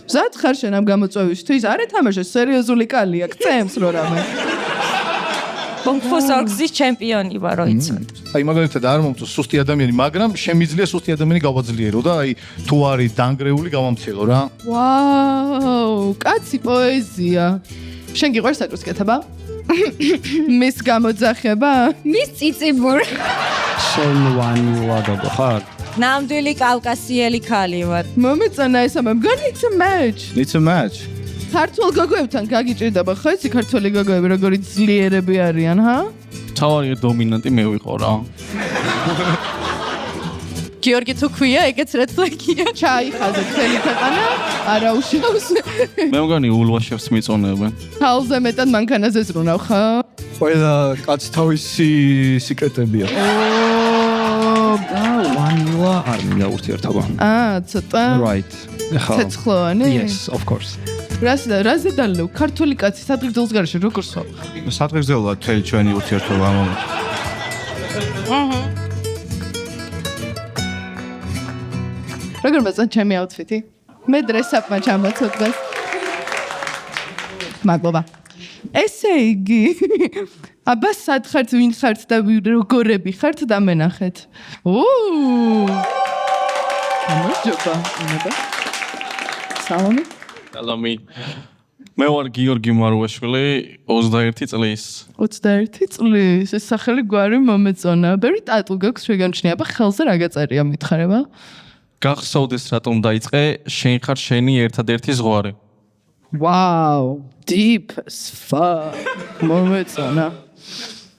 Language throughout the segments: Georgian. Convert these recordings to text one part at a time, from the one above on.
მზად ხარ შენ ამ გამოწვევისთვის? არ ეთამაშე სერიოზული კალია, გწემს რო რამე. კონფუს ორგზის ჩემპიონი ვარ, რო იცოდე. აი მაგალითად არ მომწონს სუსტი ადამიანი, მაგრამ შემიძლია სუსტი ადამიანი გავაძლიერო და აი თუ არის დანგრეული გავამცელო რა. ვაუ, კაცი პოეზია. შენ გიყვარს საკროს კეთება? მის გამოძახება? მის წიწიბურ. შენ ვანი ვადაბა ხარ? ნამდვილი კავკასიელი ქალი ვარ. მომეწონა ეს ამ მგონი it's a match. It's a match. ქართულ გოგოებთან გაგიჭირდება ხო იცი ქართველი გოგოები როგორი ძლიერები არიან, ჰა? თავარი დომინანტი მე ვიყო რა. გიორგი თუ ქვია, ეგეც red flag-ია. ჩაიხაზე მთელი ქვეყანა, არა უშავს. მე მგონი ულვაშებს მიწონებენ. თავზე მეტად მანქანაზე ზრუნავ, ხო? ყველა კაცი თავისი სიკრეტებია. ვანილა არ მინდა ურთიერთობა. ცოტა. Right. ცეცხლოვანი? Yes, of course. რაზე დალევ? ქართული კაცი სადღეგრძელს გარეშე როგორ სვა? სადღეგრძელოა თელი ჩვენი ურთიერთობა ამ მომენტში. როგორ მოწონთ ჩემი აუთფიტი? მე დრესაპმა ჩამოცოდდეს. მადლობა. ესე იგი, აბა სად ხართ, ვინ ხართ და როგორები ხართ დამენახეთ. გამარჯობა. სალამი. სალამი. მე ვარ გიორგი მარუაშვილი, 21 წლის. 21 წლის. ეს სახელი გვარი მომეწონა. ბევრი ტატუ გაქვს შეგამჩნია, აბა ხელზე რა გაწერია მითხარება? გახსოვდეს რატომ დაიწყე, შენ ხარ შენი ერთადერთი ზღვარი. Wow, deep as fuck. მომეწონა.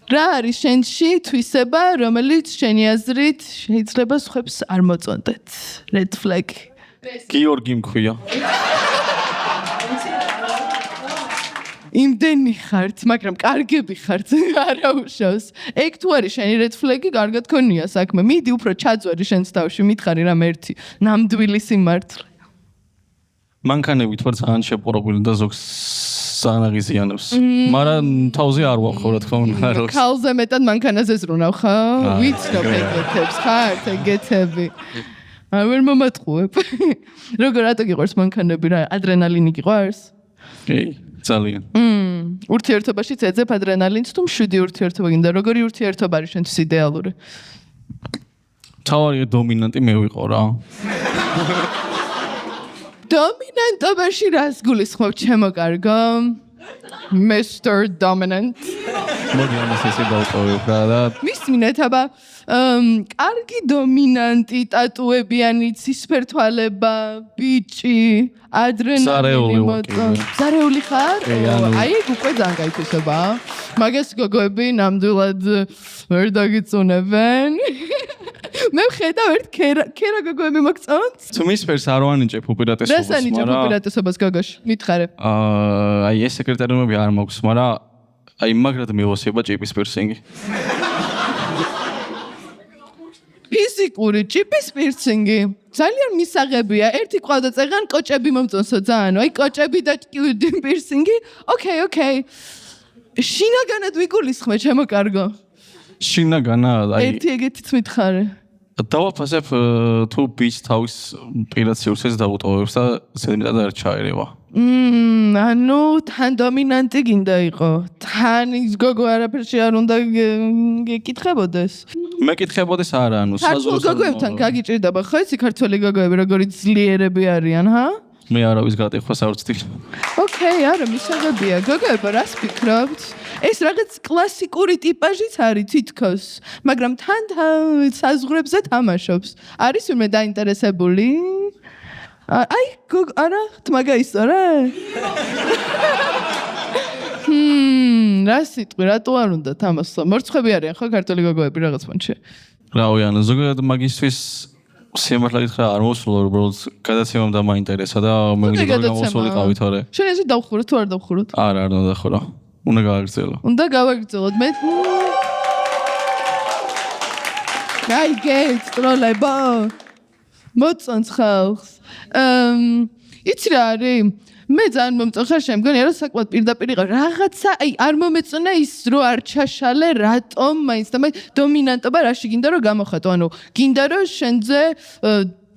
რა არის შენში თვისება, რომელიც შენი აზრით შეიძლება სხვებს არ მოწონდეთ? Red flag. გიორგი მქვია. იმდენი ხართ, მაგრამ კარგები ხართ, არა უშავს. ეგ თუ არის შენი red flag-ი, კარგად გქონია საქმე. მიდი უფრო ჩაძვარი შენს თავში, მითხარი რამ ერთი ნამდვილი სიმართლე. მანქანებით ვარ ძალიან შეპყრობილი და ზოგს ძალიან აღიზიანებს. მაგრამ თავზე არ ვახო რა თქმა უნდა. ქალზე მეტად მანქანაზე ზრუნავ, ხო? ვიცნობ ეგეთებს, ხართ ეგეთები. ვერ მომატყუებ. როგორ რატო გიყვარს მანქანები რა? ადრენალინი გიყვარს? კი, ძალიან. ურთიერთობაშიც ეძებ ადრენალინს თუ მშვიდი ურთიერთობა გინდა? როგორი ურთიერთობა არის შენთვის იდეალური? თავარი დომინანტი მე ვიყო რა. დომინანტობაში რას გულისხმობ ჩემო კარგო? Mr. Dominant. მოდი ამას ესე დავტოვებ რა და მისმინეთ აბა კარგი დომინანტი, ტატუებიანი, ცისფერთვალება, ბიჭი, ადრენალინი მოწონს. ზარეული ხარ? აი ეგ უკვე ძალიან გაითვისება. მაგას გოგოები ნამდვილად ვერ დაგიწუნებენ. მე ვხედავ ერთ ქერა გოგოები მოგწონს? თუ მის ფერს არ ვანიჭებ უპირატესობას, რას ანიჭებ უპირატესობას გოგოში? მითხარე. აი ეს სეკრეტარიუმები არ მაქვს, მაგრამ აი მაგრად მევასება ჭიპის პირსინგი. ფიზიკური ჭიპის პირსინგი. ძალიან მისაღებია. ერთი ყავდა წეღან კოჭები მომწონსო ძალიან. აი კოჭები და პირსინგი. ოკეი. შინაგანად ვიგულისხმე ჩემო კარგო. შინაგანა აი ერთი ეგეთიც მითხარე. დავაფასებ თუ ბიჭ თავის პირად სივრცეს დაუტოვებს და ზედმეტად არ ჩაერევა. ანუ თან დომინანტი გინდა იყო. თან ის გოგო არაფერში არ უნდა გეკითხებოდეს. მეკითხებოდეს არა, ანუ ქართულ გოგოებთან გაგიჭირდება ხო იცი ქართველი გოგოები როგორი ძლიერები არიან, ჰა? მე არავის გატეხვას არ ვცდივ. ოკეი, არა, მისაღებია. გოგოებო, რას ფიქრობთ? ეს რაღაც კლასიკური ტიპაჟიც არის თითქოს, მაგრამ თან საზღვრებზე თამაშობს. არის ვინმე დაინტერესებული? აი, არა, თმა გაისწორე? რა სიტყვი, რატო არ უნდა თამაშო? მორცხვები არიან ხო ქართული გოგოები რაღაც პონჩი? რავი, ანუ ზოგადად მაგისთვის სიმართლე გითხრა არ მოსულა, უბრალოდ გადაცემამ დამაინტერესა და მე ვიდეო გამოსულიყავით არა. შენ ესე დავხუროთ თუ არ დავხუროთ? არა, არ უნდა დახურო. უნდა გავაგრძელო. უნდა გავაგრძელოთ. მე გაიგეთ, ტროლებო. მოწონს ხალხს. იცი რა არის? მე ძალიან მომწონს ხარ შემდგენი რა საკმაოდ პირდაპირ იყო. რაღაცა, აი არ მომეწონა ის რო არ ჩაშალე, რატომ მაინც და მე დომინანტობა რაში გინდა რომ გამოხატო? ანუ გინდა რომ შენზე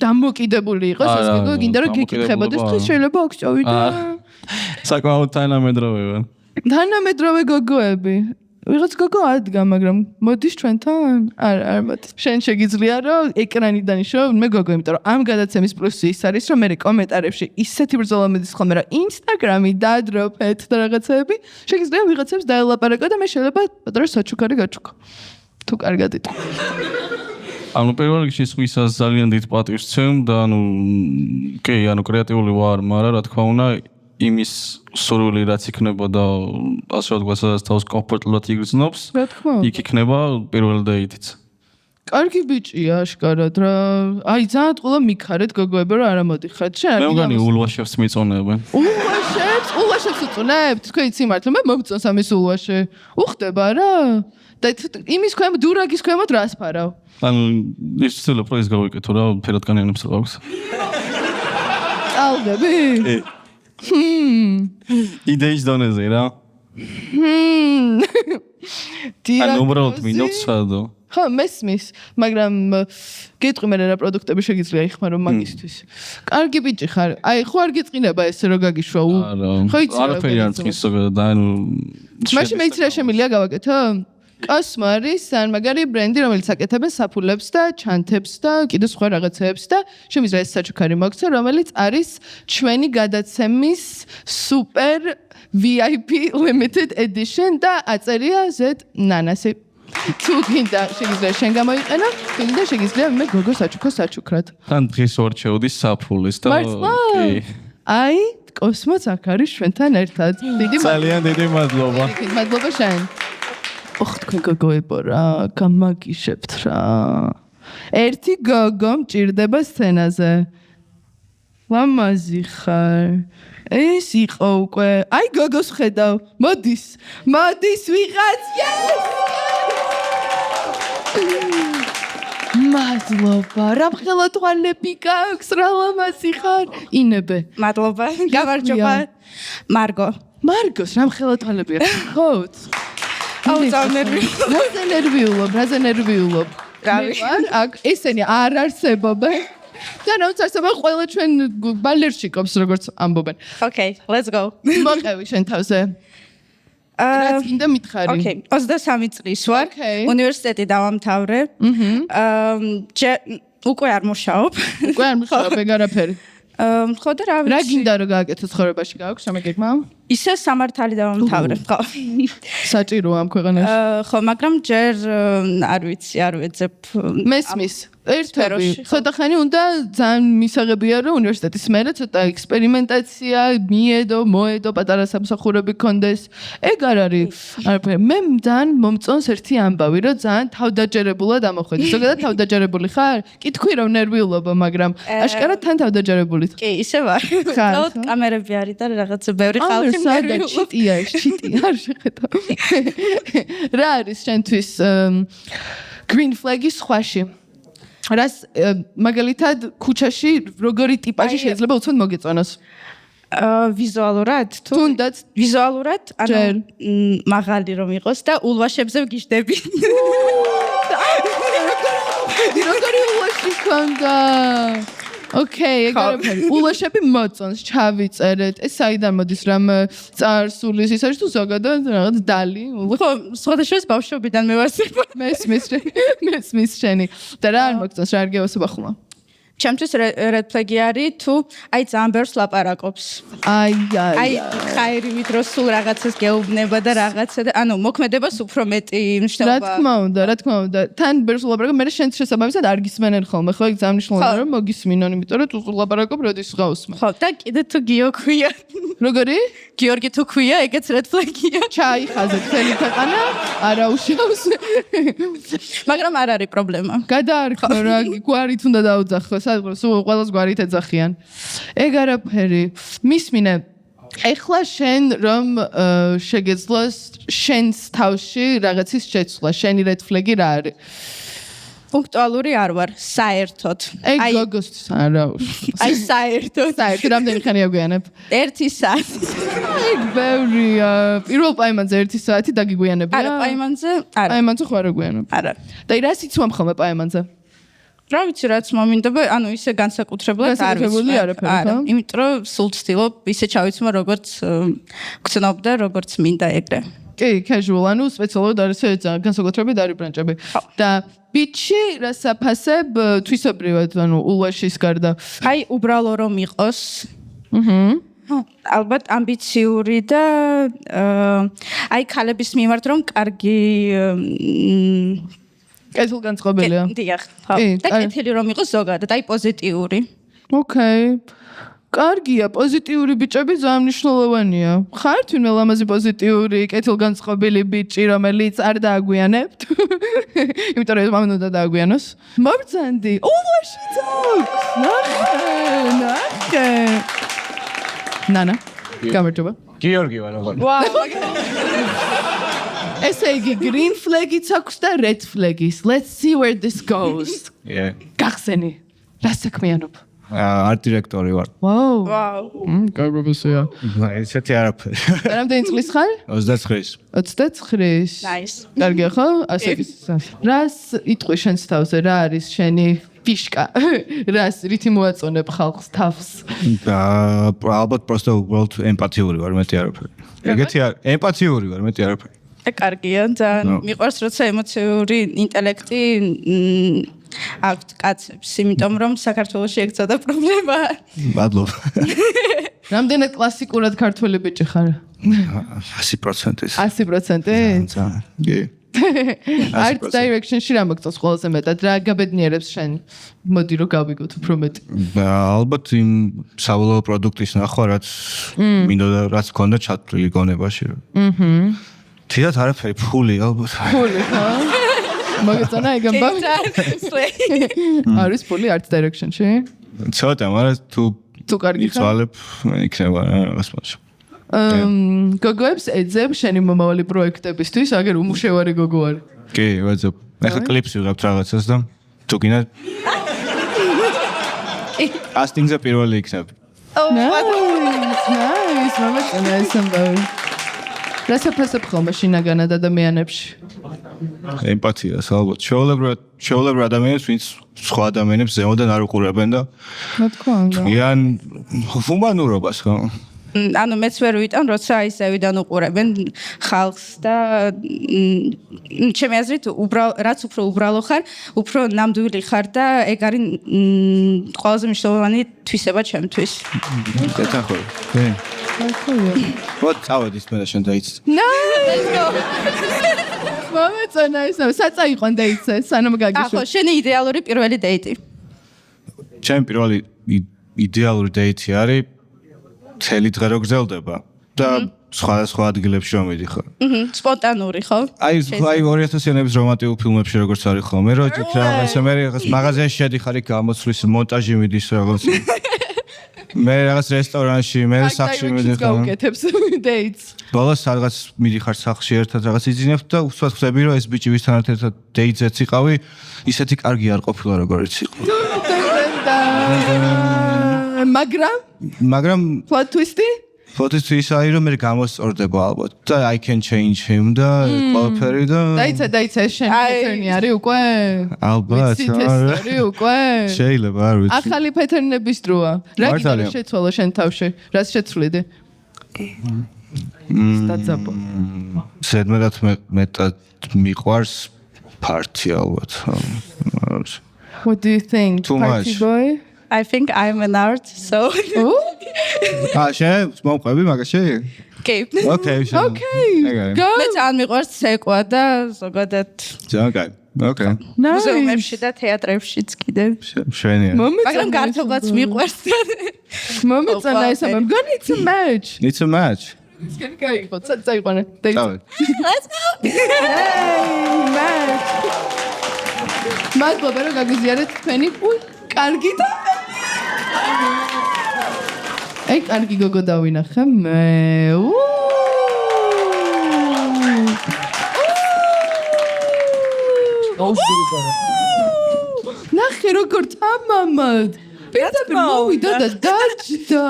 დამოკიდებული იყოს ეს არა, გოგო, გინდა რომ გიკითხებოდეს დამოკიდებულება დღეს შეიძლება აქ წავიდე. საკმაოდ თანამედროვე ვარ. თანამედროვე გოგოები. ვიღაც გოგო ადგა, მაგრამ მოდის ჩვენთან? არ მოდის. შენ შეგიძლია რომ ეკრანიდან იშოვ მე გოგო, იმიტომ რომ ამ გადაცემის პლუსი ის არის, რომ მე კომენტარებში ისეთი ბრძოლა მედის ხოლმე, რომ Instagram-ი დაადროპეთ და რაღაცეები, შეგიძლია ვიღაცებს დაელაპარაკო და მე შეიძლება პატარა საჩუქარი გაჩუქო. თუ კარგად იტყვი. ანუ პირველ რიგში სხვისას ძალიან დიდ პატივს ვცემ და კი, კრეატიული ვარ, მაგრამ რა თქმა უნდა იმის სურვილი რაც იქნება და ასე ვთქვა, სადაც თავს კომფორტულად იგრძნობს, რა თქმა უნდა. იქ იქნება პირველ დეითიც. კარგი ბიჭია აშკარად რა. აი ძალიან ყველა მიქარეთ გოგოები რომ არა მოდიხართ. შენ მე მგონი ულვაშებს მიწონებენ. ულვაშებს უწუნებთ? თქვენ იცი მართლა მე მომწონს ამის ულვაში. უხდება რა? და იმის ქვემოთ დურაგის ქვემოთ რას ფარავ? ანუ ის ცდილობ რომ ის გავიკეთო რა, ფერადკანიანებს რა აქვს. წალდები? იდეის დონეზე რა. ანუ უბრალოდ მინდობს სადო. ხო, მესმის, მაგრამ გეტყვი მე რა პროდუქტები შეგიძლია იხმარო მაგისთვის. კარგი ბიჭი ხარ. აი, ხო არ გეწყინება ეს რო გაგიშვა? ხო იცი რა. არაფერი არ წის ზოგადად, ანუ მაშინ მეც რა შემიძლია გავაკეთო? კოსმო არის სანმაგარი ბრენდი, რომელიც აკეთებს საფულებს და ჩანთებს და კიდე სხვა რაღაცეებს და შემიძლია ეს საჩუქარი მოგცე, რომელიც არის ჩვენი გადაცემის super VIP limited edition და აწერია Z ნანასი. თუ გინდა შეგიძლია შენ გამოიყენო, თუ გინდა შეგიძლია მე გოგო საჩუქოს საჩუქრად. თან დღეს ვარჩევდი საფულეს და კი. აი, კოსმოც აქ არის ჩვენთან ერთად. ძალიან დიდი მადლობა. მადლობა შენ. ოხ თქვენ გოგოებო რა, გამაგიშებთ რა. ერთი გოგო მჭირდება სცენაზე. ლამაზი ხარ. ეს იყო უკვე. აი გოგოს ხედავ. მოდის ვიღაც. მადლობა. რა მხელა თვალები გაქვს, რა ლამაზი ხარ. ინებე. მადლობა. გამარჯობა. მარგოს რა მხელა თვალები აქვს. ხო? აუ ზავნერვიულობ. რაზე ნერვიულობ? რავი. აქ ესენი არ არსებობენ. და ნაუცარსება ყველა ჩვენ ბალერშიკობს როგორც ამბობენ. Okay, let's go. მოყევი შენ თავზე. რაც კიდე მითხარი. Okay, 23 წლის ვარ. უნივერსიტეტი დავამთავრე. უკვე არ მუშაობ. უკვე არ მუშაობ ეგარაფერი. ხო და რა ვიცი. რა გინდა რომ გააკეთო ცხოვრებაში გააქვს ამ გეგმა? ისე სამართალი დავამთავრე. ხო. საჭიროა ამ ქვეყანაში. ხო, მაგრამ ჯერ არ ვიცი, არ ვეძებ. მესმის. ერთები. ცოტა ხანი უნდა ძალიან მისაღებია რომ უნივერსიტეტის მერე ცოტა ექსპერიმენტაცია, მიედო, მოედო, პატარა სამსახურები გქონდეს. ეგ არ არის. მე ძალიან მომწონს ერთი ამბავი, რომ ძალიან თავდაჯერებულად ამოხვედი. ზოგადად თავდაჯერებული ხარ? კითხვი რომ ნერვიულობა, მაგრამ აშკარად თან თავდაჯერებული. კი, ისე ვარ. უბრალოდ კამერები არის და რაღაცა ბევრი ხალხი ნერვიულობს. ჩიტია ეს, ჩიტი არ შეხედა. რა არის შენთვის green flag-ის ხვაში? რას მაგალითად ქუჩაში როგორი ტიპაჟი შეიძლება უცბად მოგეწონოს? ვიზუალურად თუ თუნდაც ვიზუალურად ანუ მაღალი რომ იყოს და ულვაშებზე ვგიჟდები. როგორი ულვაში ქონდა? Okay, ეგარაფერი. ულვაშები მოწონს, ჩავიწერეთ. ეს საიდან მოდის რამ წარსულის ის არის თუ ზოგადად რაღაც დალი? ხო, სხვადასხვა ბავშვობიდან მე ვარ სიყვარული. მესმის შენი. და რა არ მოგწონს, რა არ გევასება ხუმა? ჩემთვის red flag-ი არის თუ აი ძალიან ბევრს ლაპარაკობს. აი ხაირივით რო სულ რაღაცას გეუბნება და რაღაცა და ანუ მოქმედებას უფრო მეტი მნიშვნელობა. რა თქმა უნდა. თან ბევრს ლაპარაკობ, მე შენს შესაბამისად არ გისმენენ ხოლმე, ხო? ეგ ძალიან მნიშვნელოვანია რომ მოგისმინონ, იმიტომ რომ თუ ლაპარაკობ, როდის გავუსმენ. ხო, და კიდე თუ გიო ქვია. როგორი? გიორგი თუ ქვია, ეგეც red flag-ია. ჩაიხაზე მთელი ქვეყანა, არა უშავს. მაგრამ არ არის პრობლემა. გადაარქმო რა, გვარით უნდა დაუძახო. სულ ყველას გვარით ეძახიან. ეგ არაფერი. მისმინე. ეხლა შენ რომ შეგეძლოს შენს თავში რაღაცის შეცვლა, შენი red flag-ი რა არის? პუნქტუალური არ ვარ, საერთოდ. აი გოგოსთვის არა. აი საერთოდ. რამდენი ხანია გვიანებ? 1 საათი. ეგ ბევრია. პირველ პაემანზე 1 საათი დაგიგვიანებია? არა, პაემანზე არა. პაემანზე ხო არ გვიანებ? არა. და რას იცვამ ხოლმე პაემანზე? რა ვიცი რაც მომინდება, ანუ ისე განსაკუთრებულად არ განსაკუთრებული არაფერი, ხო? იმიტომ რომ სულ ვცდილობ ისე ჩავიცმო როგორც გწნობდა, როგორც მინდა ეგრე. კი, casual, ანუ სპეციალურად არის განსაკუთრებით არის ბრანჭები. და ბიჩი რა საფასებ თვისობრივად, ანუ ულვაშის გარდა. აი, უბრალო რომ იყოს. ალბათ ამბიციური და აი ქალების მიმართ რომ კარგი კეთილგანწყობილია. დიახ, ხო. და კეთილი რომ იყოს ზოგადად, აი პოზიტიური. ოკეი. კარგია, პოზიტიური ბიჭები ძალიან მნიშვნელოვანია. ხართ ვინმე ლამაზი პოზიტიური, კეთილგანწყობილი ბიჭი, რომელიც არ დააგვიანებთ? იმიტომ რომ მამან უნდა დააგვიანოს. მობრძანდი. ულვაში ძოქს. ნახე. ნანა. გამარჯობა. გიორგი ვარ როგორ. ესე იგი green flag-იც აქვს და red flag-ის. Let's see where this goes. გახსენი. რა საქმიანობ? art დირექტორი ვარ. ვაუ. კარგი პროფესია. ესეთი არაფერი. რამდენი წლის ხარ? 29-ის. 29-ის. Nice. კარგია ხო? ასე რას იტყვი შენს თავზე? რა არის შენი ფიშკა? რას რითი მოაწონებ ხალხს თავს? ალბათ просто უბრალოდ ემპათიური ვარ, მეტი არაფერი. ეგეთი არ, ემპათიური ვარ, მეტი არაფერი. კარგია, ძალიან მიყვარს როცა ემოციური ინტელექტი აქვთ კაცებს, იმიტომ რომ საქართველოში ეგ ცოტა პრობლემაა. მადლობა. რამდენად კლასიკურად ქართველი ბიჭი ხარ? 100%. 100%? კი. Art direction-ში რა მოგწონს ყველაზე მეტად? რა გაბედნიერებს შენ? მოდი რომ გავიგოთ უფრო მეტი. ალბათ იმ საბოლოო პროდუქტის ნახვა, რაც მინდოდა, რაც გქონდა ჩათვლილი გონებაში. თითქოს არაფერი, ფული ალბათ. ფული ხო? მოგეწონა ეგ ამბავი? არის ფული art direction-ში? ცოტა, მაგრამ თუ კარგი ხარ? იცვალებ, იქნება რაღაც მასში. გოგოებს ეძებ შენი მომავალი პროექტებისთვის, აგერ უმუშევარი გოგო არის. კი, ვეძებ. ეხლა კლიპს ვიღებთ რაღაცას და თუ გინდა კასტინგზე პირველი იქნებ. Nice, მომეწონა ეს ამბავი. რა საფასებ ხოლმე შინაგანად ადამიანებში? ემპათიას ალბათ. შეულებრივ ადამიანებს, ვინც სხვა ადამიანებს ზემოდან არ უყურებენ და რა თქმა უნდა. იან ჰუმანურობას ხო? ანუ მეც ვერ ვიტან, როცა აი ზევიდან უყურებენ ხალხს და ჩემი აზრით, რაც უფრო უბრალო ხარ, უფრო ნამდვილი ხარ და ეგ არის ყველაზე მნიშვნელოვანი თვისება ჩემთვის. გეთახოე. კი. ვოთ წავედის მე და შენ დაიცე. Let's go. მომეწონა ეს საწაიყვან დაიცე, სანამ გაგიშვი. ახო, შენი იდეალური პირველი დეიტი. ჩემი პირველი იდეალური დეიტი არის მთელი დღე რო გრძელდება და სხვადასხვა ადგილებში რომ მიდიხარ. სპონტანური ხო? აი 2000-იანების რომანტიკულ ფილმებში როგორც არის ხოლმე, რომ რაღაცა მე რაღაც მაღაზიაში შედიხარ, იქ გამოცვლის მონტაჟი მიდის რაღაც. მე რაღაც რესტორანში, მე სახლში მიდიხარ. გავუკეთებს dates. ბოლოს რაღაც მიდიხარ სახლში ერთად რაღაც იძინებთ და უსვათ ხვდები რომ ეს ბიჭი ვისთან ერთად დეიტზეც იყავი, ისეთი კარგი არ ყოფილა როგორც იყო. მაგრამ plot twist-ი? ფოტოსი ისაა რომ მე გამოსწორდება ალბათ და I can change him და ყველაფერი და დაიცა შენ პეტერნი არის უკვე? ალბათ არის უკვე? შეიძლება არ ვიცი. ახალი პეტერნების დროა. რა გინდა შეცვალო შენ თავში? რას შეცვლიდი? სტაცაპო. ზედმეტად მეტად მიყვარს ფარტი ალბათ. What do you think? Too Party much. boy? I think I'm an art, so შენ მომყვები მაგაში? კი. Okay, Go. მე ძალიან მიყვარს ცეკვა და ზოგადად Okay. Okay. მუზეუმებში და თეატრებშიც კიდე. შენია. მაგრამ გართობაც მიყვარს. მომეწონა ეს ამბავი. მგონი it's a match. It's a match. სკენ გაიყო, წაიყვანე. Let's go. Match. მადლობა რომ გაგიზიარეთ თქვენი კარგი და აი კარგი გოგო დავინახე მე. ნახე როგორ თამამად. პირდაპირ მოვიდა და დაჭდა.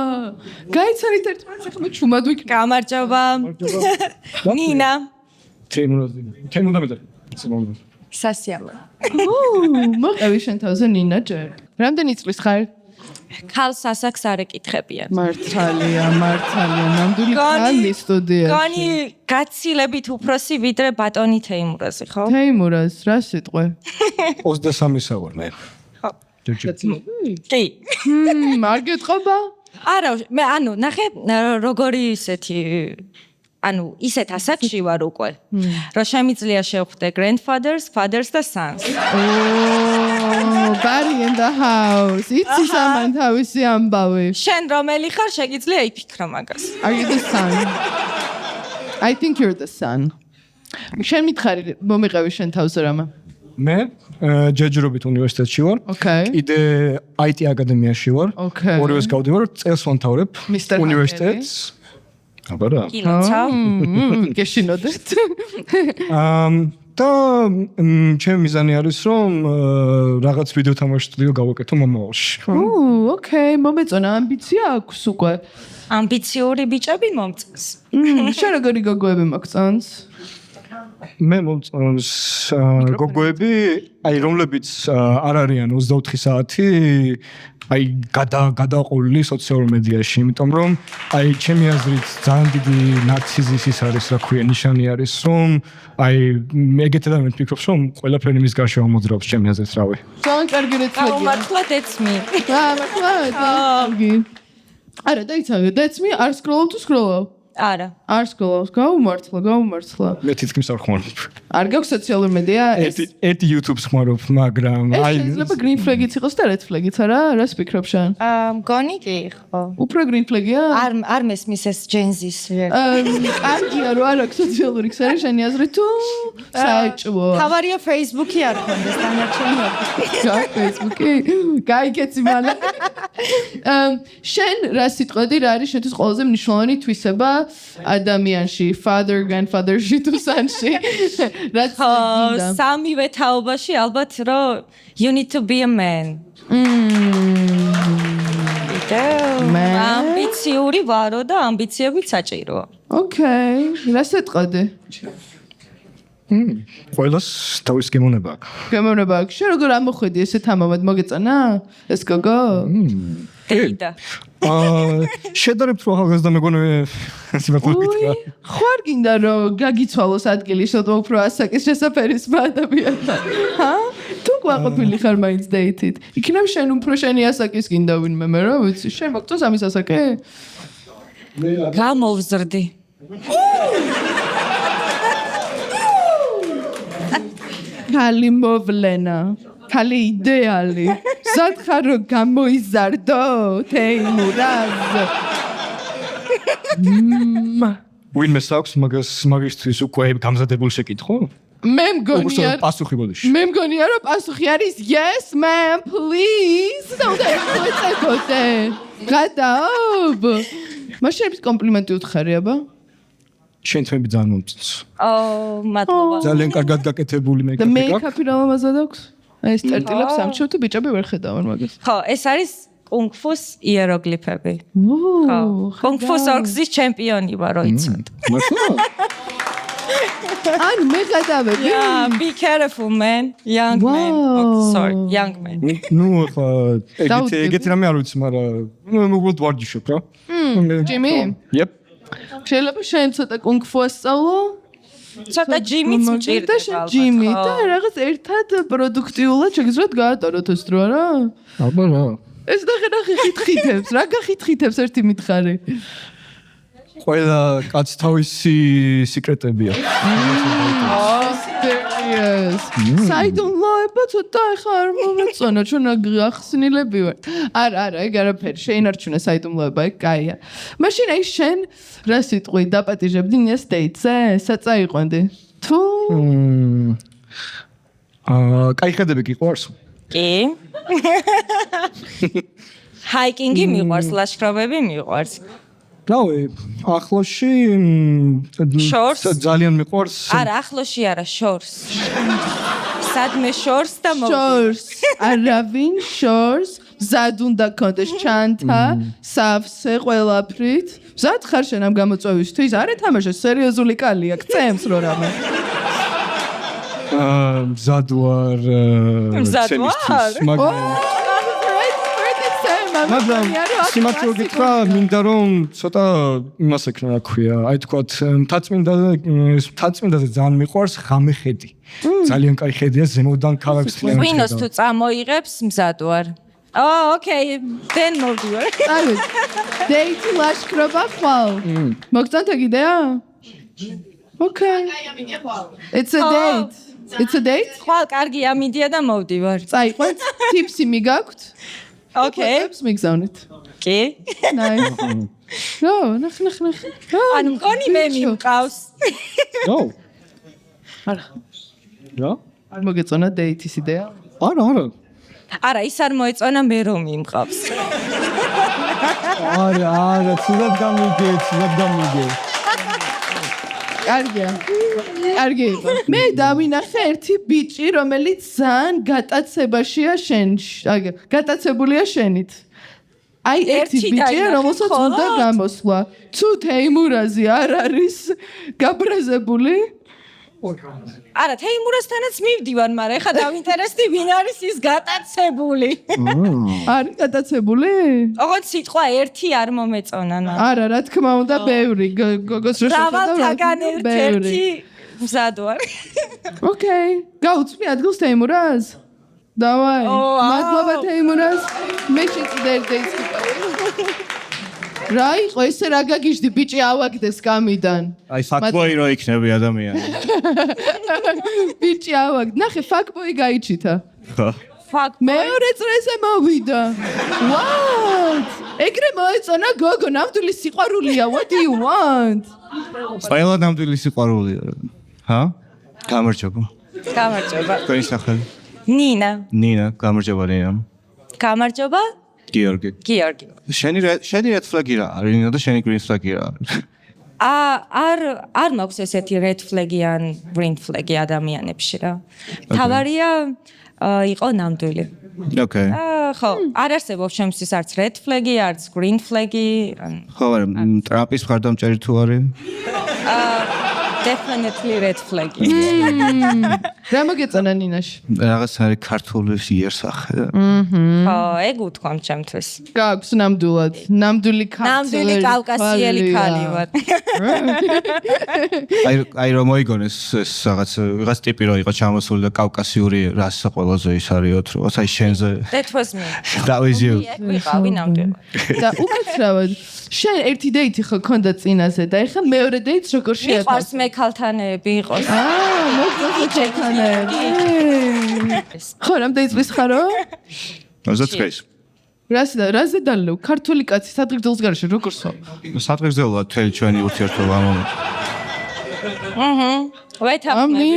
გაიცანით ერთმანეთს ახლა მე ჩუმად ვიქ. გამარჯობა. ნინა. თემ უნდა მეტყვი. სასიამოვნო. მოყევი შენ თავზე ნინა ჯერ. რამდენი წლის ხარ? ქალს ასაკს არ ეკითხებიან. მართალია, ნამდვილი ქალი სტუდიაში. გონი გაცილებით უფროსი ვიდრე ბატონი თეიმურაზი, ხო? თეიმურაზ, რა სიტყვე? 23-ი ვარ მე. კი. არ გეტყობა? არა, მე ნახე როგორი ისეთი ისეთ ასაკში ვარ უკვე. რომ შემიძლია შევხვდე grandfathers, fathers და sons. Barry in the house. იცი სამან თავისი ამბავი. შენ რომელი ხარ, შეგიძლია იფიქრო მაგას. Are you the son? I think you're the son. შენ მითხარი მომიყევი შენ თავზე რამა? მე ჯეჯრობით უნივერსიტეტში ვარ. Okay. კიდე IT აკადემიაში ვარ. Okay. ორივეს გავდივარ, წელს ვამთავრებ Mr. უნივერსიტეტს. აბა რა. კილოცა. გეშინოდეთ. და ჩემი მიზანი არის რომ რაღაც ვიდეო თამაშ სტუდიო გავაკეთო მომავალში. Okay, მომეწონა ამბიცია აქვს უკვე. ამბიციური ბიჭები მომწონს. შენ როგორი გოგოები მოგწონს? მე მომწონს გოგოები, რომლებიც არ არიან 24 საათი გადაყოლილი სოციალურ მედიაში, იმიტომ რომ ჩემი აზრით ძალიან დიდი ნარციზის ის არის, რა ქვია, ნიშანი არის, რომ ეგეთ ადამიანს ფიქრობს, რომ ყველაფერი მის გარშემო მოძრაობს, ჩემი აზრით, რავი. ძალიან კარგი რეცეპტია. მართლა დეცმი. მართლა. არა, დაიცავე, დეცმი არ სკროლობ თუ სკროლობ? არა. არ სკროლობს, გაუმართლა. მე თითქმის არ ხმარობ. არ გაქვს სოციალური მედია? ერთი YouTube-ს ხმარობ, მაგრამ შეიძლება green flag-იც იყოს და red flag-იც, არა? რას ფიქრობ შენ? მგონი კი, ხო. უფრო green flag-ია? არ მესმის ეს Gen-Z-ის. კარგია, რომ არ აქვს სოციალური ქსელი, შენი აზრით თუ საეჭვოა? თავარია Facebook-ი არ ხონდეს დანარჩენი. Facebook-ი? გაიგეცი მალე. შენ რა სიტყვედი, რა არის შენთვის ყველაზე მნიშვნელოვანი თვისება ადამიანში, father, grandfather-ში თუ son-ში? რაც გინდა? სამივე თაობაში ალბათ რომ you need to be a man. ამბიციური ვარო და ამბიციებით საჭიროა. Okay, რა სიტყვედი? ყველას თავის გემოვნება აქვს. გემოვნება აქვს. შენ როგორ ამოხვედი ესეთ ამავად მოგეწონა? ეს გოგო? დეიდა. შედარებთ რომ ახალგაზრდა მეგონე სიმართლე ხوار გინდა რომ გაგიცვალოს ადგილი შედო უფრო ასაკის შესაფერის ადამიანთან. თუ გვაყოფილი ხარ მაინც დეითით. იქნებ შენ უფრო შენი ასაკის გინდა ვინმე მე რა ვიცი. შენ მოგწონს ამის ასაკი? გამოვზრდი. ქალი მოვლენა. ქალი იდეალი. ზადხარ რომ გამოიზარდო თეიმურაზ. ვინმე აქვს მაგისთვის უკვე გამზადებული შეკითხვა? მე მგონია პასუხი ბოდიში. მე მგონია რომ პასუხი არის yes ma'am please. და უნდა ეცეთოთე. გადაობ. მაშინ კომპლიმენტი უთხარი აბა? შენ თმები ძალიან მომწონს. მადლობა. ძალიან კარგად გაკეთებული და მეიკაპი. მეიკაპი რა ამაზად აქვს? აი ეს წერტილებს სამჩევ თუ ბიჭები ვერ ხედავენ მაგას. ხო, ეს არის კუნგ-ფუს იეროგლიფები. ხო. კუნგ-ფუს ორგზის ჩემპიონი ვარ, რო იცოდ. ანუ მე გადავები. Yeah, be careful man, young man. Oh, sorry, young man. ნუ ხა ეგეთი რამე არ ვიცი, მაგრამ მე უბრალოდ ვარჯიშობ რა. ჯიმი? Yep. შეიძლება შენ ცოტა კუნგ-ფუ ასწავლო? ცოტა ჯიმიც მჭირდება. და შენ ჯიმი და რაღაც ერთად პროდუქტიულად შეგიძლიათ გაატაროთ ეს დრო არა? აბა რა. ეს ნახე ხითხითებს, რა გახითხითებს ერთი მითხარი. ყველა კაცს თავისი სიკრეტები აქვს. Serious. საიდუმლოება ცოტა ხა არ მომეწონა, ჩვენ ახსნილები ვარ. არა, ეგ არაფერი, შეინარჩუნე საიდუმლოება, ეგ კაია. მაშინ აი შენ რა სიტყვი დაპატიჟებდი ნიას დეიტზე? საწაიყვანდი. თუ კაი ხედები გიყვარს? კი. ჰაიკინგი მიყვარს, ლაშქრობები მიყვარს. რავი, ახლოში ძალიან მიყვარს. არა, ახლოში არა, შორს. სადმე შორს და შორს. არავინ შორს. მზად უნდა გქონდეს ჩანთა, სავსე ყველაფრით. მზად ხარ შენ ამ გამოწვევისთვის? არ ეთამაშე სერიოზული კალია, გწემს რო რამე. მზადვარ მაგრამ სიმართლე გითხრა, მინდა რომ ცოტა იმას ეკნა რა ქვია, აი თქვათ მთაწმინდაზე ძალიან მიყვარს ღამე ხედი. ძალიან კაი ხედია ზემოდან ქალაქს ხედავ. ღვინოს თუ წამოიღებს მზადვარ. Okay, then მოვდივარ. აი, დეითი ლაშქრობა ხვალ. მოგწონთ ეგ იდეა? Okay. It's a date. It's a date? ხვალ კარგი ამიდია და მოვდივარ. წაიყვანთ, ტიპსი მიგაქვთ? Okay. ტიპს მიგზავნით. კი. Nice. ნახ. ანუ მგონი მე მიმყავს. ნო. არა. რა? არ მოგეწონა დეითის იდეა? არა. არა, ის არ მოეწონა მე რომ მიმყავს. არა, ცუდად გამიგე. კარგი იყო. მე დავინახე ერთი ბიჭი, რომელიც ძალიან გატაცებაშია გატაცებულია შენით. აი ერთი ბიჭია, რომელსაც უნდა გამოსვლა. თუ თეიმურაზი არ არის გაბრაზებული? არა, თეიმურასთანაც მივდივარ, მაგრამ ეხლა დავინტერესდი ვინ არის ის გატაცებული. არის გატაცებული? ოღონდ სიტყვა ერთი არ მომეწონა. არა, რა თქმა უნდა, ბევრი გოგოს რო დავალთაგან ერთი მზადვარ. Okay. გაუწვი ადგილს თეიმურაზ? დავაი. მადლობა თეიმურაზ. მე შეწდერდი ის. რა იყო ესე რა გაგიჟდი ბიჭი ავაგდეს გამიდან. აი ფაკბოი რო იქნები ადამიანი. ბიჭი ავაგდ. ნახე ფაკბოი გაიჩითა. Fuck. მეორე წრეზე მოვიდა. What? ეგრე მოეწონა გოგო, ნამდვილი სიყვარულია. What do you want? ყველა ნამდვილი სიყვარულია. ჰა? გამარჯობა. გამარჯობა. თქვენი სახელი? ნინა, გამარჯობა ნინა. გამარჯობა. გიორგი. შენი red flag-ი რა არის და შენი green flag-ი რა არის? არ მაქვს ესეთი red flag-ი ან green flag-ი ადამიანებში რა. თავარია იყო ნამდვილი. Okay. ხო, არ არსებობს შემსის არც red flag-ი, არც green flag-ი. ხო, მაგრამ ტრამპის მხარდამჭერი თუ არის? Definitely red flag-ი. რა მოგეწონა ნინაში? რაღაც არის ქართული იერსახე. ხო, ეგ უთქვამ ჩემთვის. გაქვს ნამდვილად, ნამდვილი ნამდვილი კავკასიელი ხალი ვარ. აი რომ მოიგონეს ეს რაღაც ტიპი რო იყო ჩამოსული და კავკასიური რასა ყველაზე ის არისოთ რო აი შენზე That was me. That was you. ვიყავი ნამდვილად. და უკაცრავად შენ ერთი დეითი ხო ქონდა წინაზე და ეხლა მეორე დეითს როგორ შეაწყო? მიყვარს მე ქალთანები იყოს. მოგწონს ქალთანები. ხო, რამდენი წლის ხარო? 29. რაზე დალევ? ქართული კაცი სადღეგრძელოს გარეშე როგორ სვა? სადღეგრძელოა თელი ჩვენი ურთიერთობა ამ მომენტში. ვეთაფნები.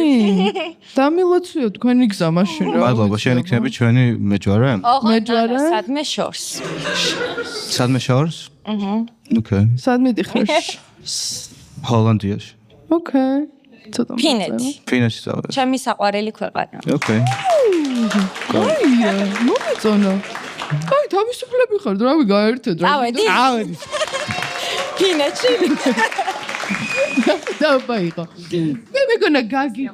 დამილოცვიო თქვენი გზა მაშინ რა. მადლობა, შენ იქნები ჩვენი მეჯვარე? მეჯვარე? სადმე შორს. სადმე შორს? Okay. სადმე დიხარ? ჰოლანდიაში. Okay. ცოტა. ფინეთში წავედი. ჩემი საყვარელი ქვეყანა. Okay. აია, მოგეწონა. აი, თავისუფლები ხართ, რავი გაერთეთ რა. წავედი. ფინეთში. დავაიღო. მე მეგონა გაგი.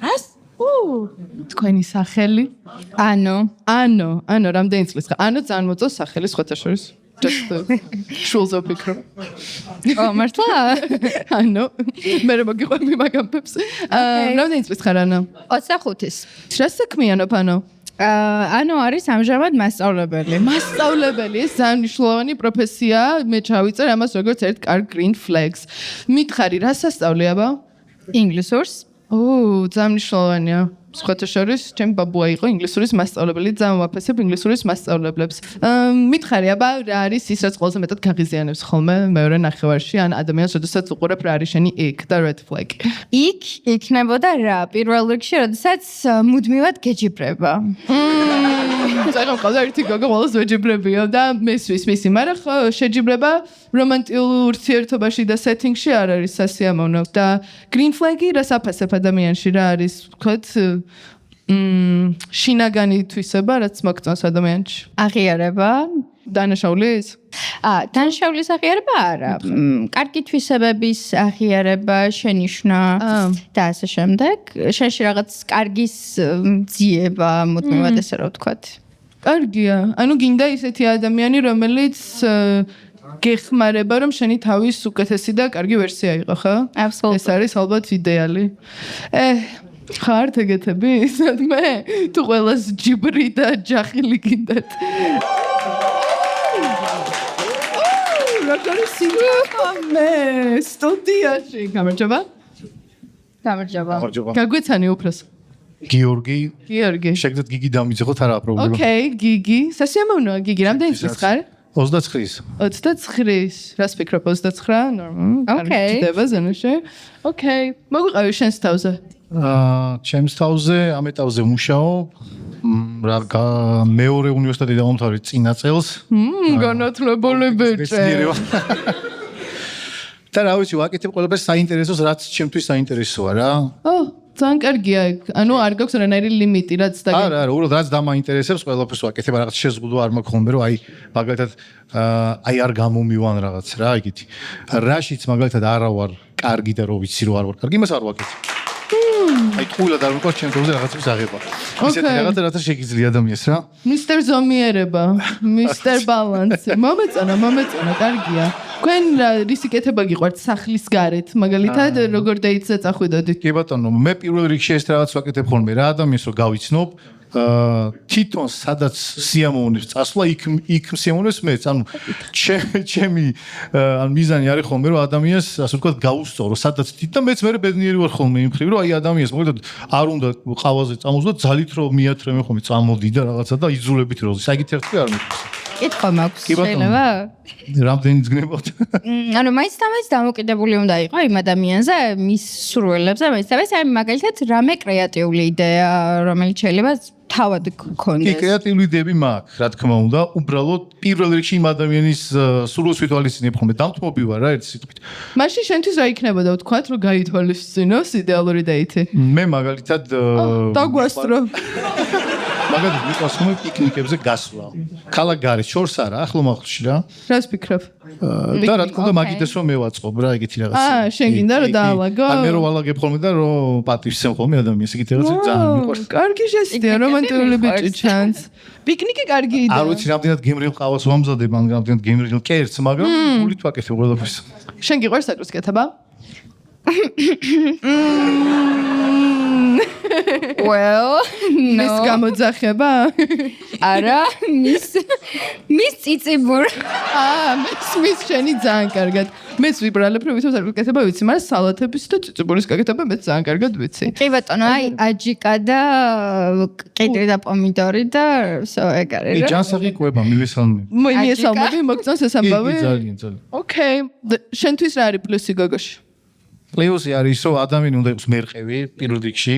ას? თქვენი სახელი? ანო, რამდენი წლის ხარ? ანო ძალიან მოწონს სახელი სხვათა შორის. Just შულზე ვფიქრობ. მართლა? ანო, მე რა მოგიყვები მაგამებს. რამდენი წლის ხარ ანო? 25-ის. რა საქმიანობ ანო? ანუ არის ამჟამად მასწავლებელი. მასწავლებელი, ეს ძალიან მნიშვნელოვანი პროფესია. მე ჩავიწერ ამას როგორც ერთ კარგ green flags. მითხარი, რა სასწავლე აბა? ინგლისურს. ძალიან მნიშვნელოვანია. სხვათა შორის, ჩემი ბაბუა იყო ინგლისურის მასწავლებელი, ძალიან ვაფასებ ინგლისურის მასწავლებლებს. მითხარი, აბა რა არის ის, რაც ყველაზე მეტად გაღიზიანებს ხოლმე მეორე ნახევარში, ან ადამიანს როდესაც უყურებ რა არის შენი იქ და red flag. იქ იქნებოდა რა, პირველ რიგში, როდესაც მუდმივად გეჯიბრება. წაიღო ყავდა ერთი გოგო, ყველას ვეჯიბრებია და მესვის მისი, მაგრამ ხო, შეჯიბრება რომანტიკულ ურთიერთობაში და setting-ში არ არის სასიამოვნო და green flag-ი რას აფასებ ადამიანში რა არის, ვთქვათ, შინაგანი თვისება, რაც მოგწონს ადამიანში. აღიარება, დანაშაულის? დანაშაულის აღიარება არა. კარგი თვისებების აღიარება, შენიშვნა და ასე შემდეგ. შენში რაღაც კარგის ძიება, მუდმივად ესე რა ვთქვათ. კარგია. ანუ გინდა ისეთი ადამიანი, რომელიც გეხმარება, რომ შენი თავის უკეთესი და კარგი ვერსია იყო, ხო? Absolutely. ეს არის ალბათ იდეალი. ხართ ეგეთები? სადმე? თუ ყველას ჯიბრი და ჯახილი გინდათ. როგორი სიამოვნე სტუდიაში. გამარჯობა. გამარჯობა. გაგვეცანი უფროს. გიორგი, გიორგი. შეგდათ გიგი დამიძახოთ არა პრობლემა. ოკეი, გიგი. სასიამოვნოა გიგი. რამდენი წლის ხარ? 29-ის. 29-ის. რას ფიქრობ 29? ნორმალ. ოკეი. ჩდება ზონაში. ოკეი. მოგვიყევი შენს თავზე. ჩემს თავზე, ამ ეტაპზე ვმუშაობ. მეორე უნივერსიტეტი დავამთავრე წინა წელს. განათლებული ბიჭი. და რა ვიცი, ვაკეთებ ყველაფერს საინტერესოს, რაც ჩემთვის საინტერესოა რა. ძალიან კარგია. ანუ არ გაქვს რანაირი ლიმიტი, რაც და არა, უბრალოდ რაც დამაინტერესებს, ყველაფერს ვაკეთებ, რაღაც შეზღუდვა არ მაქვს ხოლმე, რომ მაგალითად არ გამომივან რაღაც რა, იგივე. რაშიც მაგალითად არა ვარ კარგი და რო ვიცი რომ არ ვარ კარგი, იმას არ ვაკეთებ. აი თულა და როგორ ჩემ დროზე რაღაცებს აღება. ისეთი რაღაცა რათა შეგიძლია ადამიანს რა. მისტერ ზომიერება, მისტერ ბალანსი. მომეწონა, კარგია. თქვენ რისი კეთება გიყვართ სახლის გარეთ? მაგალითად, როგორ დეიტზე წახვიდოდით? კი ბატონო, მე პირველ რიგში ეს რაღაც ვაკეთებ ხოლმე რა ადამიანს რომ გავიცნობ, თვითონ სადაც სიამოვნებს წასვლა, იქ სიამოვნებს მეც. ანუ ჩემი მიზანი არის ხოლმე რომ ადამიანს, ასე ვთქვათ, გაუსწორო, სადაც თვით და მეც მე ბედნიერი ვარ ხოლმე იმ ხრივ, რომ აი ადამიანს მოკლედ არ უნდა ყავაზე წამოსვლა, ძალით რომ მიათრემე ხოლმე წამოდი და რაღაცა და იძულებით რომ საერთოდ ერთი არ მექს. კითხვა მაქვს, შეიძლება? რამდენი ძგნებოთ? ანუ მაინც დამოკიდებული უნდა იყო იმ ადამიანზე, მის სურვილებზე, მაინც აი მაგალითად რამე კრეატიული იდეა, რომელიც შეიძლება თავად გქონდეს. კი, კრეატიული იდეები მაქვს, რა თქმა უნდა, უბრალოდ პირველ რიგში იმ ადამიანის სურვილს ვითვალისწინებ ხოლმე, დამთმობი ვარ რა ერთი სიტყვით. მაშინ შენთვის რა იქნებოდა ვთქვათ, რომ გაითვალისწინოს იდეალური დეიტი? მე მაგალითად დაგვასწრო. მაგალითად მიყვარს ხოლმე პიკნიკებზე გასვლა. ქალაქ გარეთ შორს არა, ახლო მახლში რა. რას ფიქრობ? და რა თქმა უნდა მაგიდეს რომ მე ვაწყობ რა, ეგეთი რაღაცა. შენ გინდა რომ დაალაგო? მე რომ ვალაგებ ხოლმე და რომ პატივს ხოლმე ადამიანს, ეგეთი რაღაცა ძალიან მიყვარს. კარგი ჟესტია, რომანტიკული ბიჭი ჩანს. პიკნიკი კარგი იდეა. არ ვიცი რამდენად გემრიელ ყავას ვამზადებ, ან რამდენად გემრიელ კერძს, მაგრამ გულით ვაკეთებ ყველაფერს. შენ გიყვარს საკროს კეთება? Well, მის გამოძახება? არა, მის ციციბურ. მის შენი ძალიან კარგად. მეც ვიბრალებ, რომ ვიცი საკროს კეთება ვიცი, მაგრამ სალათების და ციციბურის გაკეთება მეც ძალიან კარგად ვიცი. კი ბატონო, აი აჯიკა და ყიდრი და პომიდორი და ეგ არის რა. ჯანსაღი ყვება მივესალმე. მიესალმები, მოგწონს ეს ამბავი? ძალიან. ოკეი. შენთვის რა არის პლუსი გოგოში? პლუსი არის, რომ ადამიანი უნდა იყოს მერყევი პირველ რიგში.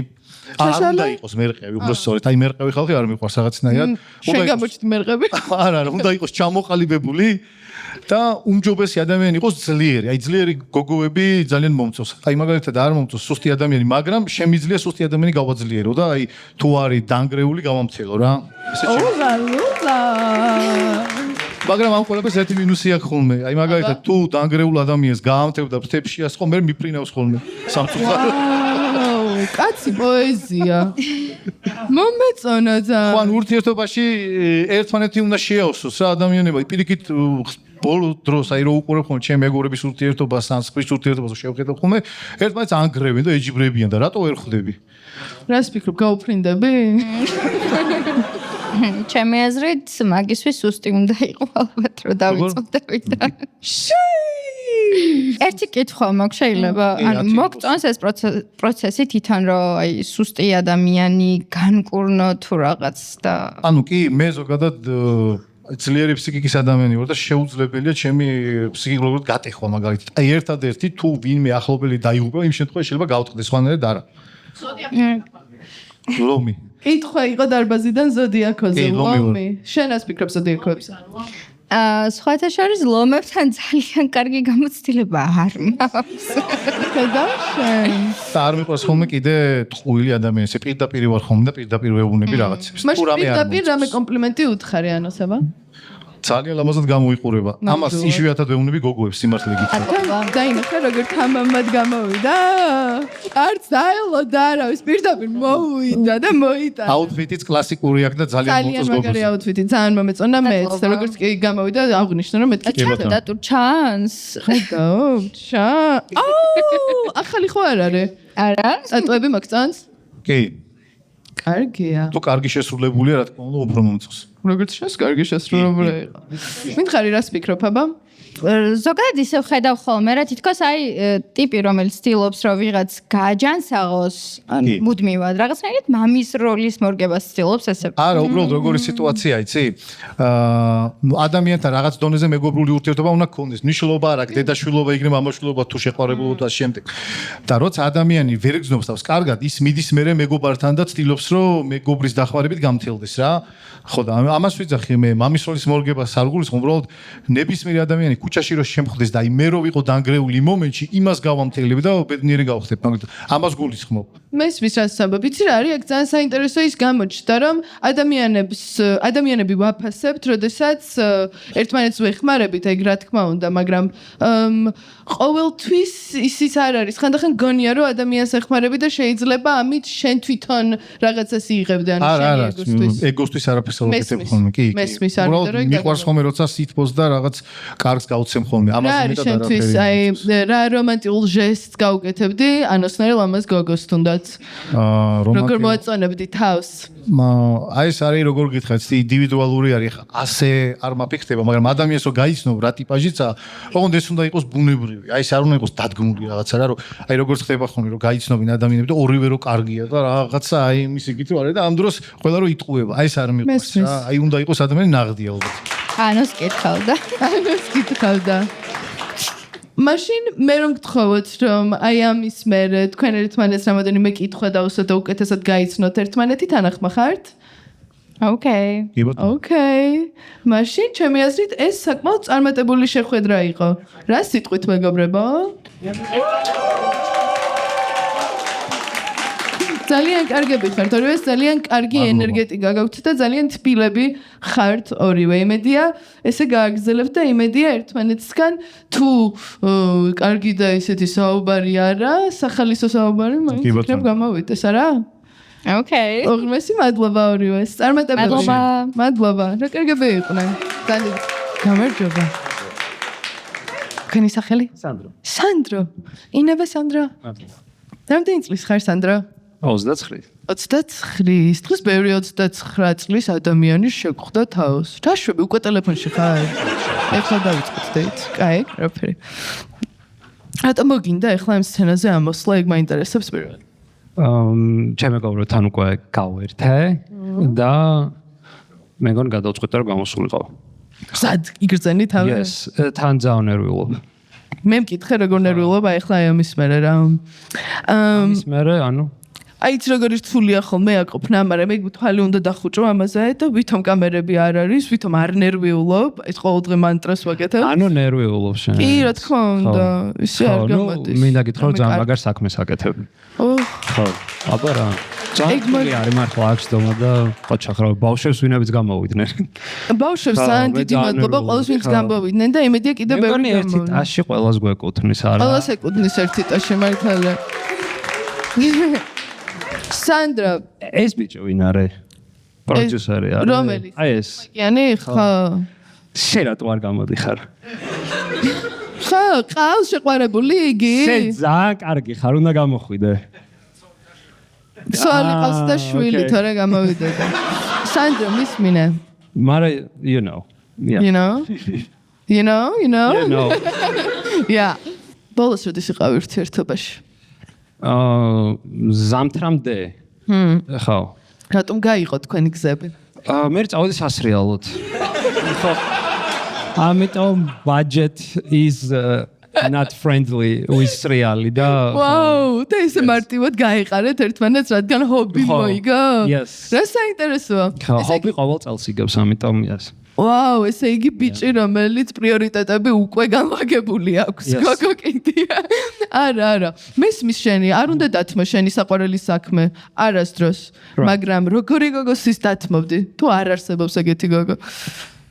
არ უნდა იყოს მერყევი, უბრალოდ სწორედ. აი მერყევი ხალხი არ მიყვარს რაღაცნაირად. შენ გამოჩდი მერყევი? არა, უნდა იყოს ჩამოყალიბებული და უმჯობესი ადამიანი იყოს ძლიერი. აი ძლიერი გოგოები ძალიან მომწონს. აი მაგალითად არ მომწონს სუსტი ადამიანი, მაგრამ შემიძლია სუსტი ადამიანი გავაძლიერო და აი თუ არის დანგრეული გავამცელო რა. ესე ოლალულა. მაგრამ ამ ყველაფერს ერთი მინუსი აქვს ხოლმე. აი მაგალითად თუ დანგრეულ ადამიანს გაამთევ და ფრთებში ასხო, მე მიფრინავს ხოლმე სამწუხაროდ. კაცი პოეზია. მომეწონა ძალიან. ხან ურთიერთობაში ერთმანეთი უნდა შეავსოს რა ადამიანებად. პირიქით ბოლო დროს აი რო უყურებ ხოლმე ჩემ მეგობრების ურთიერთობას, ან სხვის ურთიერთობას შევხედავ ხოლმე, ერთმანეთს ანგრევენ და ეჯიბრებიან და რატო ვერ ხვდები? რას ფიქრობ, გაუფრინდები? ჩემი აზრით, მაგისთვის სუსტი უნდა იყოს ალბათ, რომ დავიწყდებით და ერთი კითხვა მაქვს შეიძლება, ანუ მოგწონს ეს პროცესი თვითონ რომ აი სუსტი ადამიანი განკურნო თუ რაღაც და ანუ კი, მე ზოგადად ძლიერი ფსიქიკის ადამიანი ვარ და შეუძლებელია ჩემი ფსიქიკურად გატეხვა მაგალითად. აი ერთადერთი თუ ვინმე ახლობელი დაიღუპა, იმ შემთხვევაში შეიძლება გავწყდეს, სხვანაირად არა. ლომი. კითხვა იყო დარბაზიდან ზოდიაქოზე. ლომი. შენ რას ფიქრობ ზოდიაქოებზე? სხვათა შორის ლომებთან ძალიან კარგი გამოცდილება არ მაქვს. გადავშენ. და არ მიყვარს ხოლმე კიდე ტყუილი ადამიანები. პირდაპირ ვარ ხოლმე და პირდაპირ ვეუბნები რაღაცებს. მაშინ პირდაპირ რამე კომპლიმენტი უთხარი ანოსება? ძალიან ლამაზად გამოიყურება. ამას იშვიათად ვეუბნები გოგოებს სიმართლე გითხრა. დაინახე როგორ თამამად გამოვიდა. არც დაელოდა არავის პირდაპირ მოვიდა და მოიტანა. აუთფიტიც კლასიკური აქვს და ძალიან მოწონს მაგარი გოგოს. აუთფიტი ძალიან მომეწონა მეც და როგორც კი გამოვიდა აღნიშნა რომ მეთქი დატურ ჩანს. ხედავ ახალი ხო არ არის არა? სტატუები მოგწონს კი. კარგია თუ კარგი შესრულებულია, რა თქმა უნდა, უფრო მომწონს. როგორც შეს კარგი შესრულებული იყო მითხარი რას ფიქრობ აბა ზოგადად ისევ ხედავ ხოლმე რა თითქოს აი ტიპი რომელიც ცდილობს რომ ვიღაც გააჯანსაღოს ან მუდმივად რაღაცნაირად მამის როლის მორგებას ცდილობს ესე არა, უბრალოდ როგორი სიტუაცია, იცი? ადამიანთან რაღაც დონეზე მეგობრული ურთიერთობა უნდა გქონდეს. ნიშნულობა არ აქვს, დედაშვილობა, იგრე მამაშვილობა თუ შეყვარებულობა და შემდეგ. და როცა ადამიანი ვერ გრძნობს თავს კარგად, ის მიდის მერე მეგობართან და ცდილობს რომ მეგობრის დახმარებით გამთელდეს რა. ხო და ამას ვიძახი მე, მამის როლის მორგებას არ გულისხმობ, უბრალოდ ნებისმიერი ადამიანი ქუჩაში რო შემხვდეს და აი მე რო ვიყო დანგრეული მომენტში, იმას გავამთელებ და ბედნიერი გავხდებ, მაგრამ ამას გულისხმობ. მესმის რას ამბობ, იცი რა არის აქ ძალიან საინტერესო ის გამოჩნდა რომ ადამიანები ვაფასებთ, როდესაც ერთმანეთს ვეხმარებით, ეგ რა თქმა უნდა, მაგრამ ყოველთვის ისიც არ არის. ხანდახან გონია რომ ადამიანს ეხმარები და შეიძლება ამით შენ თვითონ რაღაცას იღებდე ან შენი ეგოსთვის. ეგოსთვის არაფერს არ ვაკეთებ ხოლმე, კი. მესმის არ მინდა რომ მიყვარს ხოლმე როცა სითბოს და რაღაც კარგს გავცემ ხოლმე. ამაზე მეტად შენთვის აი რა რომანტიკულ ჟესტს გავუკეთებდი, ანოსნერელ ამას გოგოს თუნდაც. როგორ მოაწონებდი თავს? აი ეს არის როგორ გითხრათ, ინდივიდუალური არის. ხა ასე არ მაფიქრდება, მაგრამ ადამიანს რო გაიცნობ რა ტიპაჟიცაა, ოღონდ ეს უნდა იყოს ბუნებრივი. აი ეს არ უნდა იყოს დადგმული რაღაცა რა, რომ აი როგორც ხდება ხოლმე რომ გაიცნობინ ადამიანები და ორივე რო კარგია და რაღაცა აი იმის იგივე არის და ამ დროს ყველა რო იტყუება. აი ეს არ მიყვარს რა. აი უნდა იყოს ადამიანი ნაღდი ალბათ. ანოს კითხავდა. მაშინ მე რომ გთხოვოთ რომ აი ამის მერე თქვენ ერთმანეთს რამოდენიმე კითხვა დავუსვათ და უკეთესად გაიცნოთ ერთმანეთი თანახმა ხართ? ოკეი. ოკეი. მაშინ ჩემი აზრით ეს საკმაოდ წარმატებული შეხვედრა იყო. რა სიტყვით მეგობრებო? ძალიან კარგები ხართ, ორივე ძალიან კარგი ენერგეტიკა გაქვთ და ძალიან თბილები ხართ ორივე. იმედია, ესე გააგრძელებთ და იმედია ერთმანეთსგან თუ კარგი და ისეთი საუბარი არა, სახალისო საუბარი, მაინც იქნებ გამოვიდეს, არა? ოკეი. ოღმესი მადლობა ორივეს. წარმატებები. მადლობა. რა კარგები იყვნენ. ძალიან გამარჯობა. ქენი სახელი? სანდრო. ინება სანდრო. რამდენი წლის ხარ სანდრო? 29. 29. დღეს ბევრი 29 წლის ადამიანი შეგვხვდა თავს. დაშვები უკვე ტელეფონში ხარ? ეხლა დავიწყოთ დეით. კაი, რაფერი. რატომ მოგინდა ეხლა ამ სცენაზე ამოსვლა, ეგ მაინტერესებს პირველად. ჩემ მეგობრებთან უკვე გავერთე და მეგონი გადავწყვიტე რომ გამოსულიყო. სად იგრძენი თავი? Yes, თან ძალიან ნერვიულობ. მე მკითხე როგორ ნერვიულობ ეხლა ამის მერე რა. ამის მერე, ანუ აი იცი როგორ რთულია ხოლმე აკოფნა, მაგრამ მე თვალი უნდა დახუჭო ამაზე და ვითომ კამერები არ არის, ვითომ არ ნერვიულობ, ეს ყოველდღე მანტრას ვაკეთებ. ანუ ნერვიულობ შენ. კი, რა თქმა უნდა, ისე არ გამოდის. მინდა გითხრა რომ ძალიან მაგარ საქმეს აკეთებ. ხო, აბა რა. ძალიან არის მართლა აქ შდომა და ყოჩახრა ბავშვებს ვინებიც გამოვიდნენ. ბავშვებს ძალიან დიდი მადლობა ყველას ვინც გამოვიდნენ და იმედია კიდევ ბევრი მეგონი ერთი ტაში ყველას გვეკუთვნის არა. ყველას ეკუთვნის ერთი ტაში მართლა. სანდრა, ეს ბიჭო ვინ არის? პროდიუსერი არის. რომელიც? აი ეს. კიანი ხო. შენ რატო არ გამოდიხარ? ხო, ყავს შეყვარებული იგი? შენ ძალიან კარგი ხარ, უნდა გამოხვიდე. სვალი ყავს და შვილი თორე გამოვიდე. სანდრა, მისმინე. მარა, you know. Yeah. You know? You know? Yeah. ბოლოს როდის იყავი ურთიერთობაში? ზამთრამდე. ხო. რატომ გაიყო თქვენი გზები? მე წავედი სასრიალოდ. ხო. ამიტომ budget is not friendly with სრიალი და ვაუ, და ისე მარტივად გაიყარეთ ერთმანეთს, რადგან ჰობი მოიგო? Yes. რა საინტერესოა. ხო, ჰობი ყოველ წელს იგებს, ამიტომ yes. ვაუ, ესე იგი ბიჭი, რომელიც პრიორიტეტები უკვე განლაგებული აქვს. გოგო კიდია. არა. მესმის შენი, არ უნდა დათმო შენი საყვარელი საქმე, არასდროს. მაგრამ როგორი გოგოსის დათმობდი? თუ არ არსებობს ეგეთი გოგო?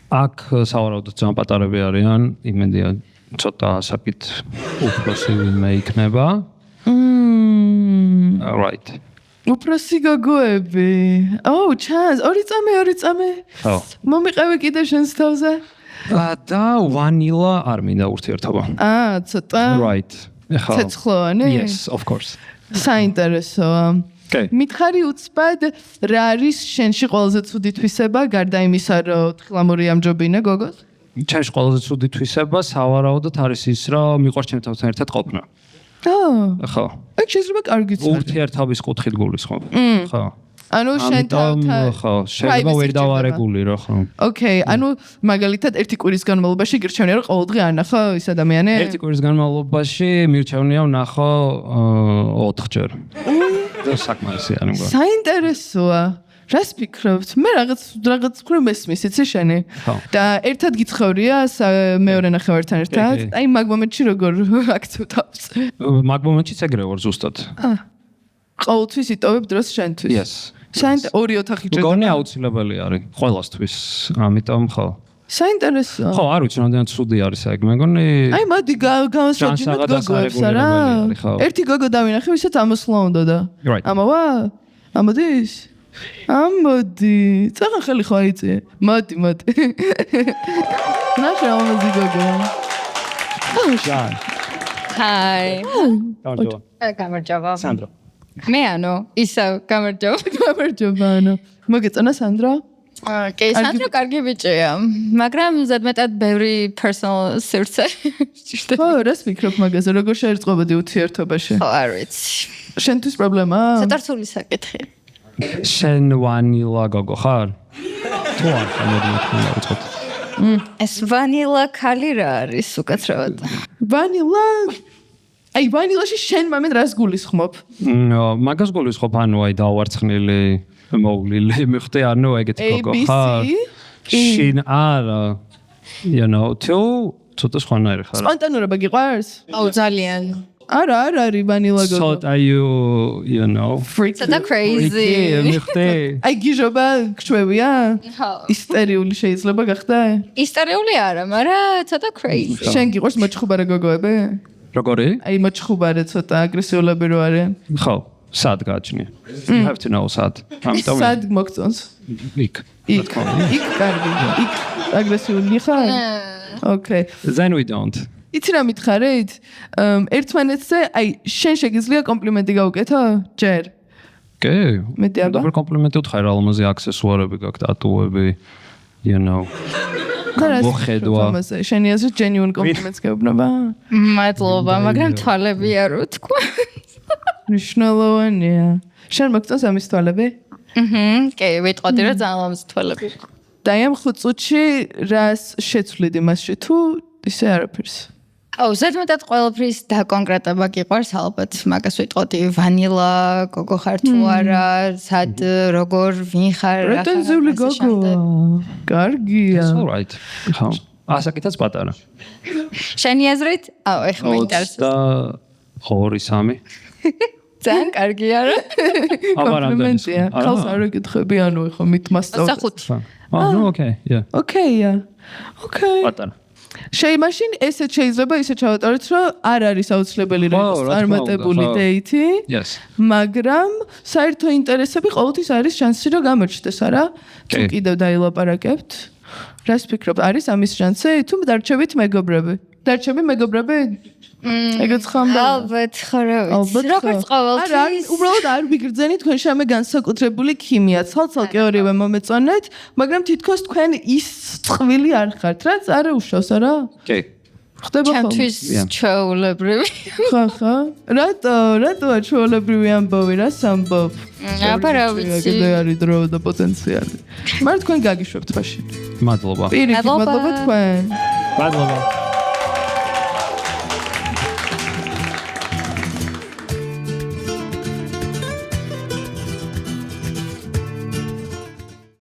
აქ სავარაუდოდ ძალიან პატარები არიან, იმედია ცოტა ასაკით უფროსი ვინმე იქნება. Right. უფროსი გოგოები. ჩანს, 2 წამი. ხო. მომიყევი კიდე შენს თავზე. და ვანილა არ მინდა ურთიერთობა. ცოტა. Right. ეხლა. ცეცხლოვანი? Yes, of course. საინტერესოა. Okay. მითხარი უცბად რა არის შენში ყველაზე ცუდი თვისება გარდა იმისა რომ თხილამური ამჯობინე გოგოს? ჩემში ყველაზე ცუდი თვისება სავარაუდოდ არის ის რომ მიყვარს ჩემთან ერთად ყოფნა. ხო. აქ შეიძლება კარგიც არის. ურთიერთობის კუთხით გულისხმობ. ხო. ანუ შენ თავთან ხო, შეიძლება ვერ დავარეგულირო, ხო. ოკეი, ანუ მაგალითად ერთი კვირის განმავლობაში გირჩევნია რომ ყოველდღე ანახო ის ადამიანი? ერთი კვირის განმავლობაში მირჩევნია ვნახო 4 ჯერ. და საკმარისია, אני მგონი. საინტერესოა. რას ფიქრობთ? მე რაღაც ხრი მესმის, იცი შენი? ხო. და ერთად გიცხოვრია მეორე ნახევართან ერთად? აი მაგ მომენტში როგორ აქცევთავს? მაგ მომენტშიც ეგრე ვარ ზუსტად. ყოველთვის იტოვებ დროს შენთვის. Yes. ორი ოთახი ჭირდება. მგონი აუცილებელი არის ყველასთვის, ამიტომ ხო. საინტერესოა. ხო, არ ვიცი, რამდენად ცუდი არის ეგ, მე მგონი. აი მოდი გავასვაჯინოთ გოგოებს რა. ერთი გოგო დავინახე, ვისაც ამოსვლა უნდა და. ამოვა? ამოდის? ამოდი. წაღან ხელი ხო აიწე. მოდი. ნახე ამოდი გოგო. ჯან. Hi. გამარჯობა. გამარჯობა. სანდრო. მე ანუ ისევ გამარჯობა. გამარჯობა ანუ. მოგეწონა სანდრო? კი, სანდრო კარგი ბიჭია, მაგრამ ზედმეტად ბევრი personal სივრცე. ხო, რას ვფიქრობ მაგაზე, როგორ შეერწყობოდი ურთიერთობაში? ხო, არ ვიცი. შენთვის პრობლემაა? საწარსული საკითხი. შენ ვანილა გოგო ხარ? თუ არ ხარ, მოდი ვიწყოთ. ეს ვანილა ქალი რა არის უკაცრავად? აი ვანილაში შენ მომენტ რას გულისხმობ? მაგას გულისხმობ, ანუ აი დავარცხნილი მოვლილი მიხდი, ანუ ეგეთი გოგო ხარ? შინ არა. თუ ცოტა სხვანაირი ხარ. სპონტანურობა გიყვარს? აუ ძალიან. არა არის ვანილა გოგო. ცოტა freaky. ცოტა crazy. მიხდი. აი გიჟობა გშვევია? ხო. ისტერიული შეიძლება გახდა? ისტერიული არა, მაგრამ ცოტა crazy. შენ გიყვარს მოჭხუბარე გოგოები? როგორი? აი მოჭხუბარე ცოტა აგრესიულები რო არიან? ხო, სად გააჩნია? You have to know სად. ამიტომ სად მოგწონს? იქ კარგი. იქ აგრესიული ხარ? Okay. Then we don't. იცი რა მითხარით? ერთმანეთზე აი შენ შეგიძლია კომპლიმენტი გავუკეთო? ჯერ. კი. მეტი აბა. როგორ კომპლიმენტი ვთხარ რა ლამაზი აქსესუარები გაქვს, ტატუები, მოხედვა. შენი აზრით genuine compliments გეუბნება? მადლობა, მაგრამ თვალები არ ვთქვა. მნიშვნელოვანია. შენ მოგწონს ამის თვალები? კი, ვიტყოდი რა ძალიან ლამაზი თვალები. და ამ 5 წუთში რას შეცვლიდი მასში თუ ისე არაფერს? აუ, ზედმეტად ყველაფრის დაკონკრეტება გიყვარს ალბათ, მაგას ვიტყოდი ვანილა, გოგო ხარ თუ არა, სად როგორ ვინ ხარ, რა პრეტენზიული გოგოა. კარგია. That's all right. ხო. ასაკითაც პატარა. შენი აზრით? აუ, ეხლა მაინტერესებს. 2-3. ძალიან კარგი არა? კომპლიმენტია. ხალხს არ ეკითხები, ანუ ეხლა მითმასწავლე. 25. Oh, okay, yeah. Okay. პატარა. მაშინ ესე შეიძლება ისე ჩავატაროთ, რომ არ არის აუცილებელი რომ იყოს წარმატებული დეითი. Yes. მაგრამ საერთო ინტერესები ყოველთვის არის შანსი რომ გამოჩნდეს, არა? თუ კიდევ დაილაპარაკებთ. რას ფიქრობ, არის ამის შანსი? თუ დარჩებით მეგობრები? ეგეც ხამდა. ალბათ, ხო რა ვიცი. როგორც ყოველთვის. არა, უბრალოდ არ ვიგრძენით თქვენ შემე განსაკუთრებული ქიმია. ცალ-ცალკე ორივე მომეწონეთ, მაგრამ თითქოს თქვენ ის წყვილი არ ხართ, რაც არა უშავს, არა? კი. ხდება ხოლმე. ჩემთვის ჩვეულებრივი. ხა. რატო ჩვეულებრივი ამბავი, რა სამბობ? აბა რა ვიცი. კიდე არის დრო და პოტენციალი. მაგრამ თქვენ გაგიშვებთ მაშინ. მადლობა. პირიქით, მადლობა თქვენ. მადლობა.